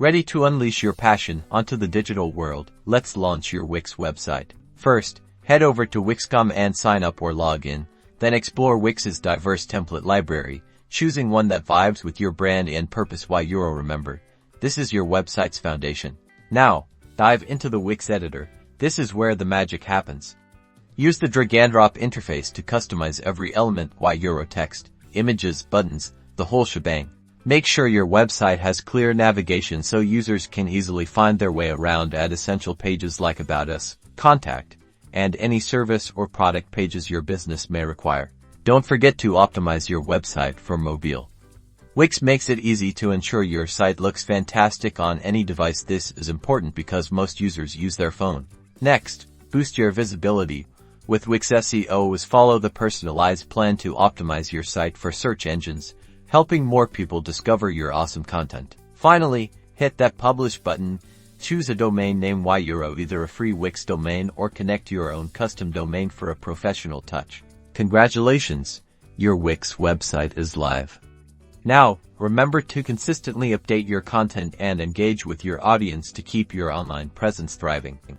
Ready to unleash your passion onto the digital world? Let's launch your Wix website. First, head over to Wix.com and sign up or log in. Then explore Wix's diverse template library, choosing one that vibes with your brand and purpose. Why Euro? Remember, this is your website's foundation. Now, dive into the Wix editor. This is where the magic happens. Use the drag and drop interface to customize every element. Why Euro? Text, images, buttons, the whole shebang. Make sure your website has clear navigation so users can easily find their way around. Add essential pages like About Us, Contact, and any service or product pages your business may require. Don't forget to optimize your website for mobile. Wix makes it easy to ensure your site looks fantastic on any device. This is important because most users use their phone. Next, boost your visibility. With Wix SEO Wiz, follow the personalized plan to optimize your site for search engines, helping more people discover your awesome content. Finally, hit that publish button. Choose a domain name. Why Euro? Either a free Wix domain or connect your own custom domain for a professional touch. Congratulations, your Wix website is live. Now, remember to consistently update your content and engage with your audience to keep your online presence thriving.